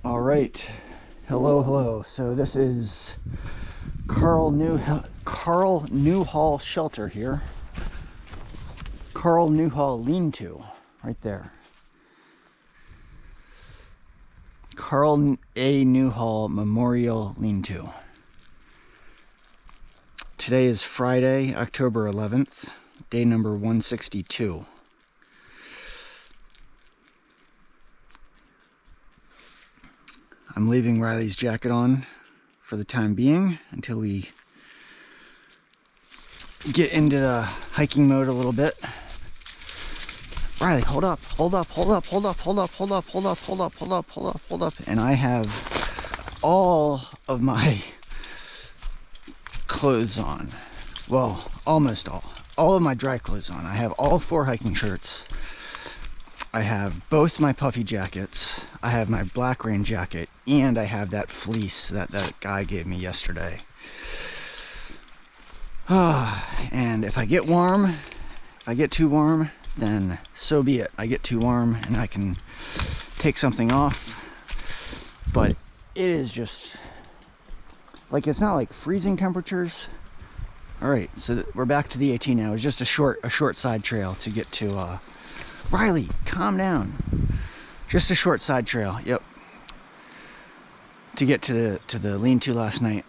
All right, hello. So this is Carl Newhall shelter here. Carl Newhall Lean-to, right there. Carl A. Newhall Memorial Lean-to. Today is Friday, October 11th, day number 162. I'm leaving Riley's jacket on for the time being until we get into the hiking mode a little bit. Riley, hold up. And I have all of my clothes on. Well, almost all. All of my dry clothes on. I have all 4 hiking shirts. I have both my puffy jackets. I have my black rain jacket, and I have that fleece that guy gave me yesterday. And if I get too warm, then so be it. I get too warm and I can take something off. But it is just like, it's not like freezing temperatures. All right, so we're back to the AT now. It's just a short side trail to get to Riley, calm down. Just a short side trail, yep. To get to the lean-to last night.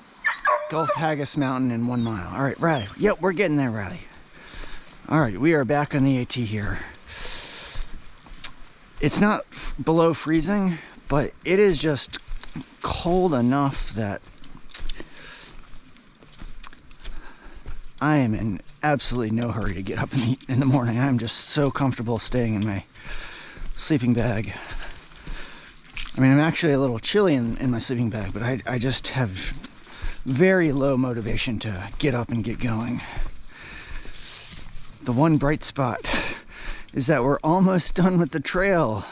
Gulf Haggis Mountain in 1 mile. All right, Riley. Yep, we're getting there, Riley. All right, we are back on the AT here. It's not below freezing, but it is just cold enough that I am in absolutely no hurry to get up in the morning. I'm just so comfortable staying in my sleeping bag. I mean, I'm actually a little chilly in my sleeping bag, but I just have very low motivation to get up and get going. The one bright spot is that we're almost done with the trail,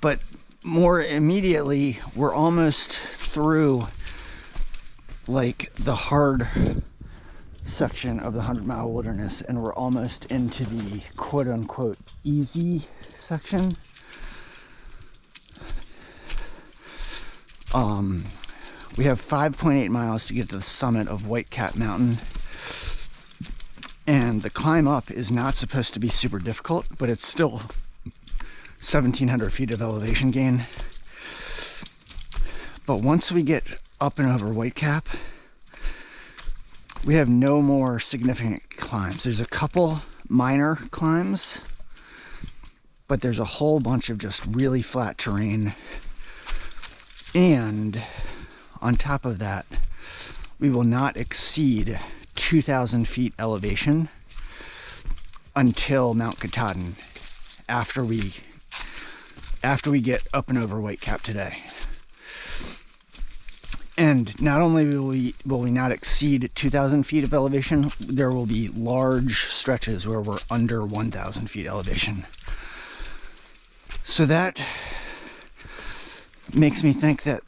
but more immediately, we're almost through like the hard section of the 100-mile wilderness, and we're almost into the quote-unquote easy section. We have 5.8 miles to get to the summit of Whitecap Mountain, and the climb up is not supposed to be super difficult, but it's still 1,700 feet of elevation gain. But once we get up and over Whitecap, we have no more significant climbs. There's a couple minor climbs, but there's a whole bunch of just really flat terrain. And on top of that, we will not exceed 2,000 feet elevation until Mount Katahdin after we get up and over Whitecap today. And not only will we not exceed 2,000 feet of elevation, there will be large stretches where we're under 1,000 feet elevation. So that makes me think that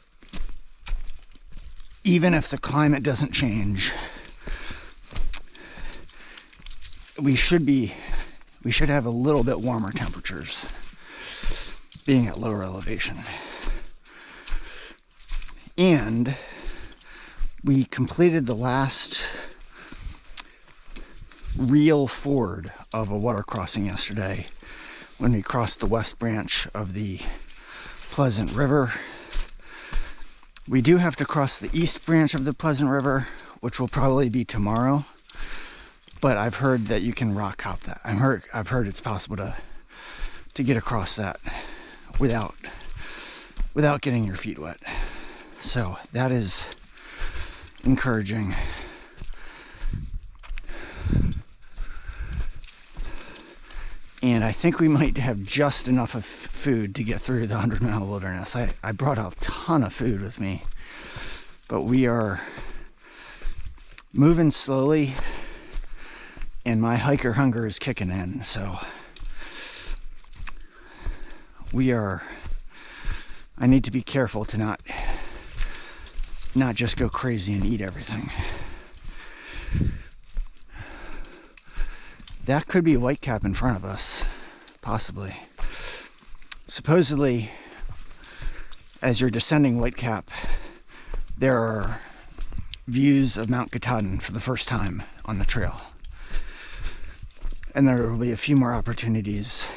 even if the climate doesn't change, we should have a little bit warmer temperatures being at lower elevation. And we completed the last real ford of a water crossing yesterday when we crossed the west branch of the Pleasant River. We do have to cross the east branch of the Pleasant River, which will probably be tomorrow. But I've heard that you can rock hop that. I've heard it's possible to get across that without getting your feet wet. So that is encouraging. And I think we might have just enough of food to get through the 100-mile wilderness. I brought a ton of food with me, but we are moving slowly, and my hiker hunger is kicking in. So I need to be careful to not just go crazy and eat everything. That could be Whitecap in front of us, possibly. Supposedly, as you're descending Whitecap, there are views of Mount Katahdin for the first time on the trail. And there will be a few more opportunities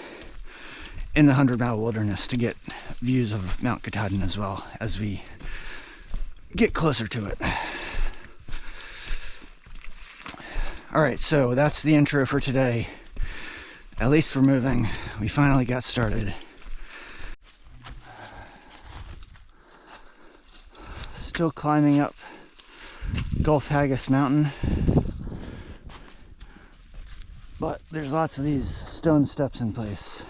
in the 100-mile wilderness to get views of Mount Katahdin as well as we get closer to it. All right, so that's the intro for today. At least we're moving. We finally got started. Still climbing up Gulf Haggis Mountain, but there's lots of these stone steps in place.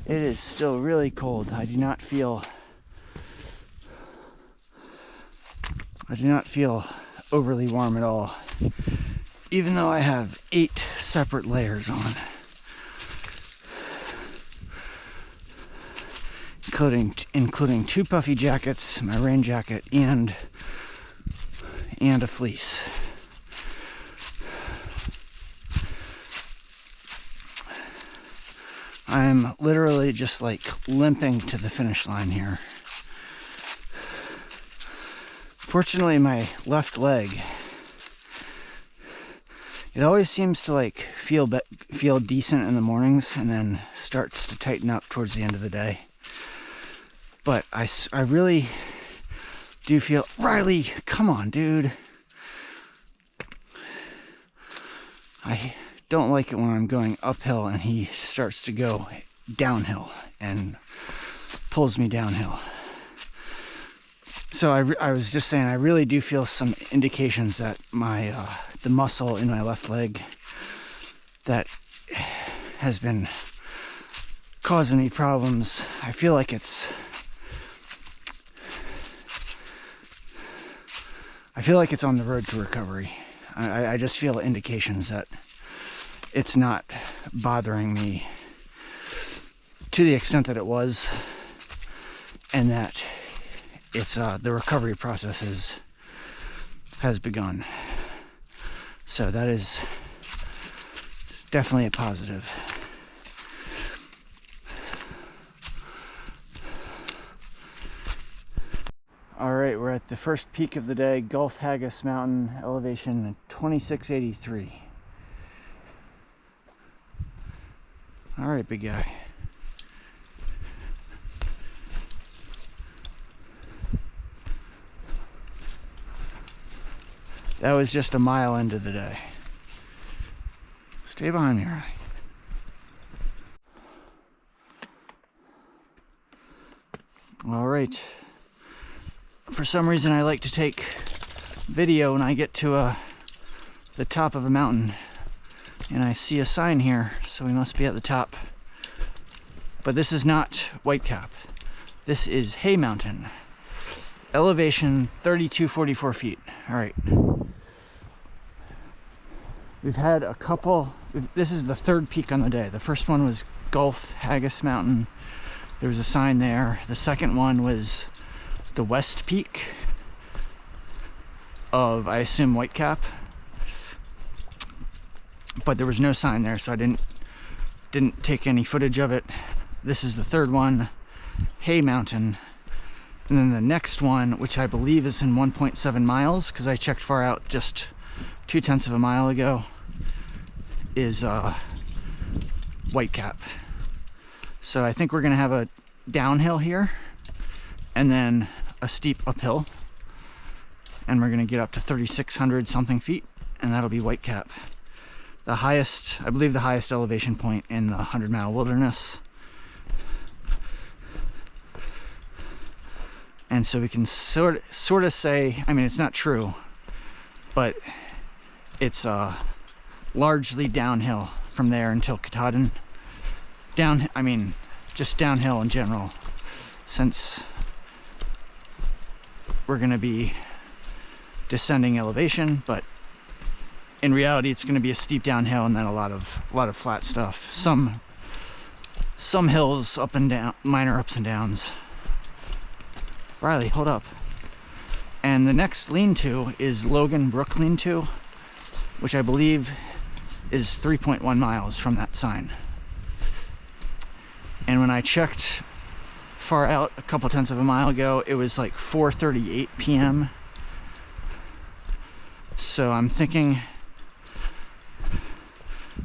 It is still really cold. I do not feel overly warm at all, even though I have 8 separate layers on, including 2 puffy jackets, my rain jacket, and a fleece. I'm literally just like limping to the finish line here. Fortunately, my left leg, it always seems to like feel decent in the mornings and then starts to tighten up towards the end of the day. But I really do feel, Riley, come on, dude. I don't like it when I'm going uphill and he starts to go downhill and pulls me downhill. So I was just saying, I really do feel some indications that my the muscle in my left leg that has been causing me problems, I feel like it's on the road to recovery. I just feel indications that it's not bothering me to the extent that it was, and that it's the recovery process has begun. So that is definitely a positive. All right, we're at the first peak of the day, Gulf Haggis Mountain, elevation 2683. All right, big guy. That was just a mile into the day. Stay behind me, all right? All right. For some reason, I like to take video when I get to the top of a mountain. And I see a sign here, so we must be at the top. But this is not Whitecap. This is Hay Mountain. Elevation 3244 feet. All right. We've had a couple, this is the third peak on the day. The first one was Gulf Haggis Mountain. There was a sign there. The second one was the west peak of, I assume, Whitecap. But there was no sign there, so I didn't take any footage of it. This is the third one, Hay Mountain. And then the next one, which I believe is in 1.7 miles, because I checked far out just 0.2 of a mile ago, is Whitecap. So I think we're gonna have a downhill here and then a steep uphill, and we're gonna get up to 3,600 something feet, and that'll be Whitecap. The highest, I believe the highest elevation point in the 100-mile wilderness. And so we can sort of say, I mean, it's not true, but it's largely downhill from there until Katahdin. I mean, just downhill in general, since we're gonna be descending elevation, but in reality, it's going to be a steep downhill and then a lot of flat stuff. Some hills up and down, minor ups and downs. Riley, hold up. And the next lean-to is Logan Brook Lean-to. which I believe is 3.1 miles from that sign. And when I checked far out a couple tenths of a mile ago, it was like 4:38 p.m. So I'm thinking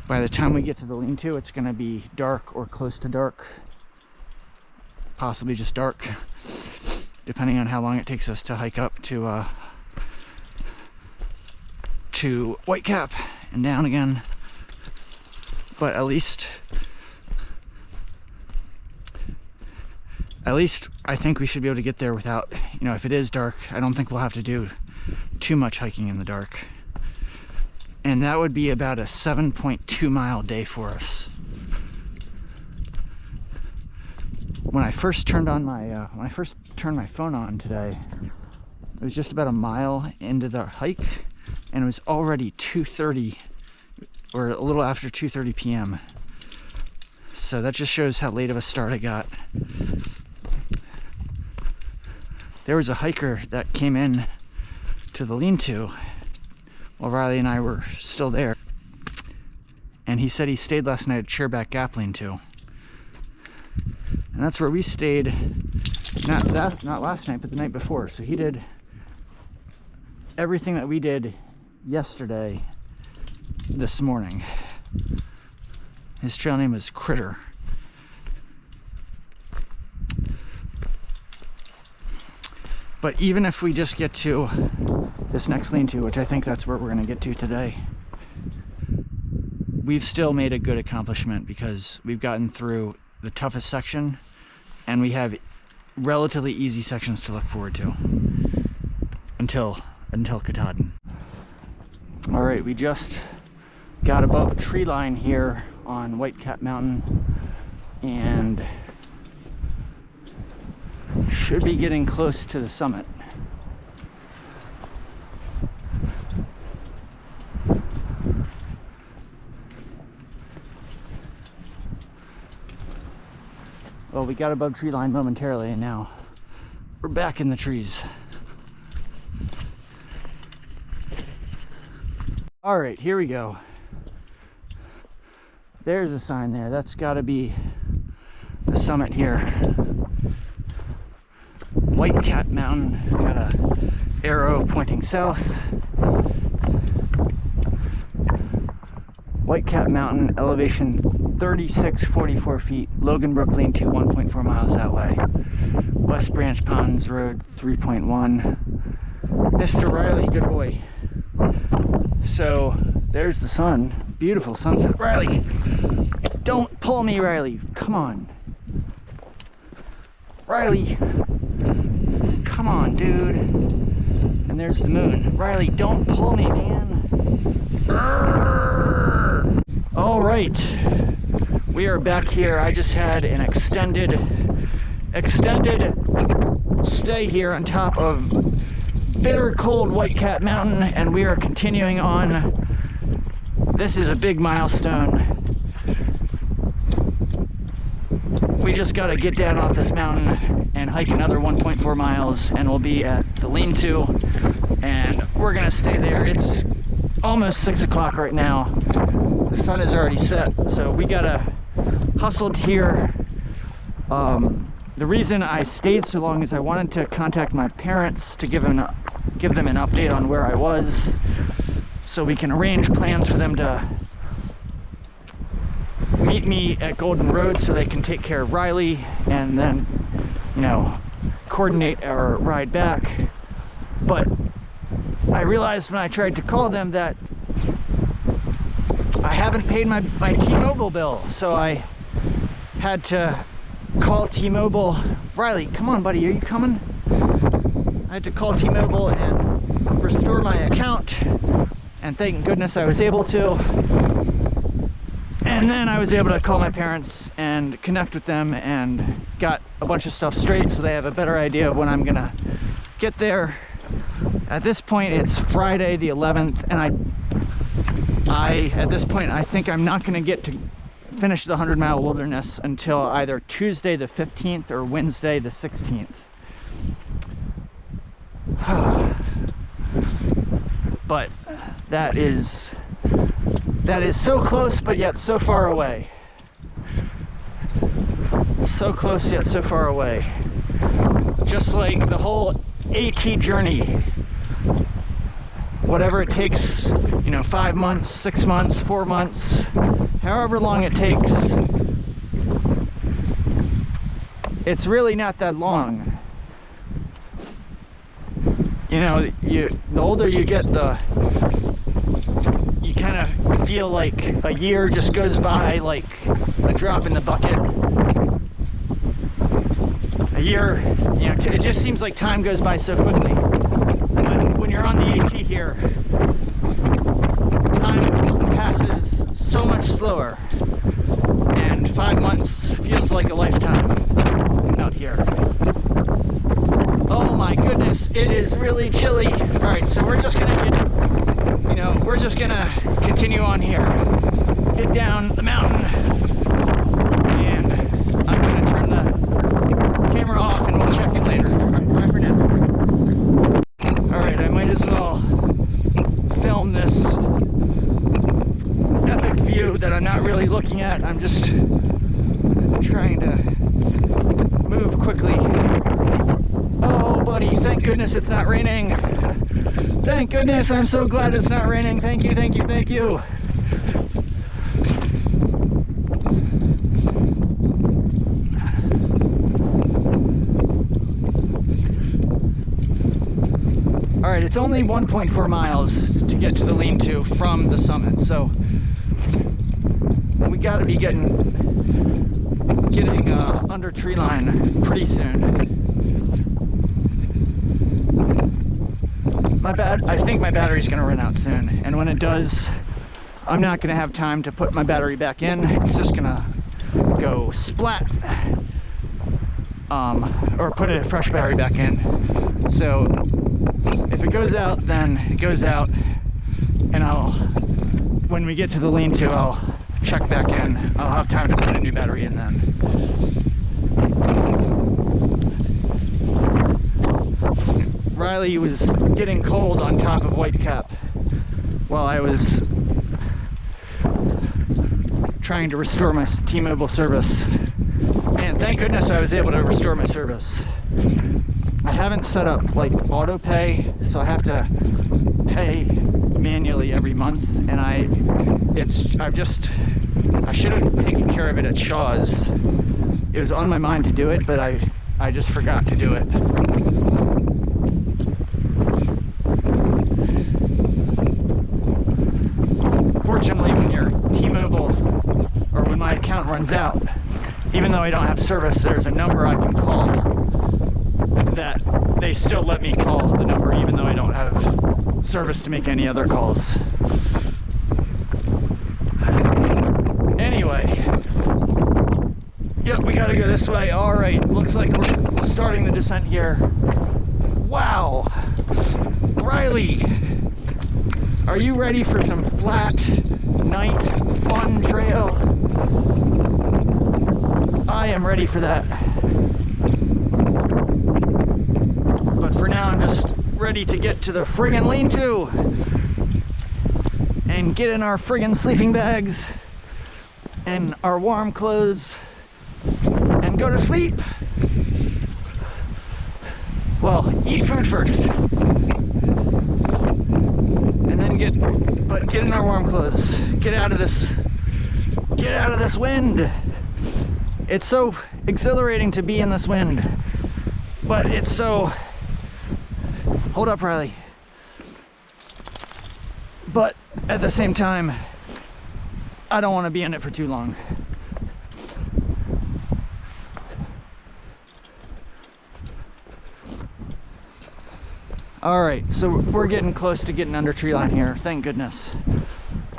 by the time we get to the lean-to, it's going to be dark or close to dark, possibly just dark, depending on how long it takes us to hike up to Whitecap and down again. But at least I think we should be able to get there without, you know, if it is dark, I don't think we'll have to do too much hiking in the dark. And that would be about a 7.2 mile day for us. When I first turned on my my phone on today, it was just about a mile into the hike, and it was already 2:30, or a little after 2:30 p.m. So that just shows how late of a start I got. There was a hiker that came in to the lean-to while Riley and I were still there, and he said he stayed last night at Chairback Gap Lean-to, and that's where we stayed. Not last night, but the night before. So he did everything that we did yesterday this morning. His trail name was Critter. But even if we just get to this next lean-to, which I think that's where we're going to get to today, we've still made a good accomplishment because we've gotten through the toughest section and we have relatively easy sections to look forward to until Katahdin. All right, we just got above tree line here on Whitecap Mountain and should be getting close to the summit. Well, we got above tree line momentarily and now we're back in the trees. All right, here we go. There's a sign there. That's got to be the summit here. Whitecap Mountain, got a arrow pointing south. Whitecap Mountain, elevation 3644 feet. Logan Brook Lean-to 1.4 miles that way. West Branch Ponds Road 3.1. Mr. Riley, good boy. So there's the sun. Beautiful sunset. Riley, don't pull me, Riley. Come on. Riley. Come on, dude. And there's the moon. Riley, don't pull me, man. All right. We are back here. I just had an extended stay here on top of bitter cold Whitecap Mountain, and we are continuing on. This is a big milestone. We just got to get down off this mountain and hike another 1.4 miles and we'll be at the lean-to, and we're gonna stay there. It's almost 6 o'clock right now. The sun is already set, so we gotta hustle here. The reason I stayed so long is I wanted to contact my parents to give them an update on where I was, so we can arrange plans for them to meet me at Golden Road so they can take care of Riley and then, you know, coordinate our ride back. But I realized when I tried to call them that I haven't paid my T-Mobile bill, so I had to call T-Mobile. Riley, come on, buddy, are you coming? I had to call T-Mobile and restore my account, and thank goodness I was able to. And then I was able to call my parents and connect with them and got a bunch of stuff straight so they have a better idea of when I'm gonna get there. At this point, it's Friday the 11th, and at this point, I think I'm not gonna get to finish the 100-mile wilderness until either Tuesday the 15th or Wednesday the 16th. But that is that is so close but yet so far away. So close yet so far away. Just like the whole AT journey. Whatever it takes, you know, 5 months, 6 months, 4 months, however long it takes. It's really not that long. You know, the older you get, you kind of feel like a year just goes by like a drop in the bucket. A year, you know, it just seems like time goes by so quickly. But when you're on the AT here, time passes so much slower, and 5 months feels like a lifetime out here. Oh my goodness, it is really chilly. All right, so we're just gonna get, you know, we're just gonna continue on here, get down the mountain, and I'm gonna turn the camera off and we'll check in later. All right, bye for now. All right, I might as well film this epic view that I'm not really looking at. I'm just trying to move quickly. Oh, buddy, thank goodness it's not raining. Thank goodness, I'm so glad it's not raining. Thank you, thank you, thank you. All right, it's only 1.4 miles to get to the lean-to from the summit, so we gotta be getting under tree line pretty soon. I think my battery's gonna run out soon, and when it does, I'm not gonna have time to put my battery back in. It's just gonna go splat, or put a fresh battery back in. So if it goes out, then it goes out, and when we get to the lean-to, I'll check back in. I'll have time to put a new battery in then. Riley was getting cold on top of Whitecap while I was trying to restore my T-Mobile service. And thank goodness I was able to restore my service. I haven't set up like auto pay, so I have to pay manually every month, and I should have taken care of it at Shaw's. It was on my mind to do it, but I just forgot to do it. Fortunately, when your T-Mobile, or when my account runs out, even though I don't have service, there's a number I can call that they still let me call the number even though I don't have service to make any other calls. Anyway, yep, we gotta go this way. All right, looks like we're starting the descent here. Wow, Riley, are you ready for some flat, nice, fun trail? I am ready for that. But for now, I'm just ready to get to the friggin' lean-to and get in our friggin' sleeping bags and our warm clothes and go to sleep. Well, eat food first. And then get in our warm clothes. Get out of this wind. It's so exhilarating to be in this wind, but it's so, hold up, Riley. But at the same time, I don't want to be in it for too long. All right, so we're getting close to getting under tree line here, thank goodness.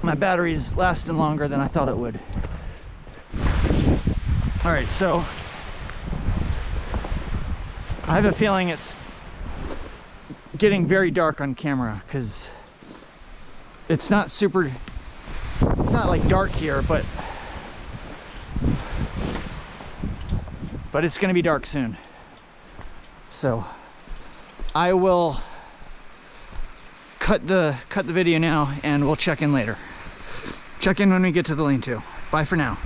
My battery's lasting longer than I thought it would. All right, so I have a feeling it's getting very dark on camera because it's not like dark here, but it's gonna be dark soon. So I will cut the video now and we'll check in later. Check in when we get to the lean-to. Bye for now.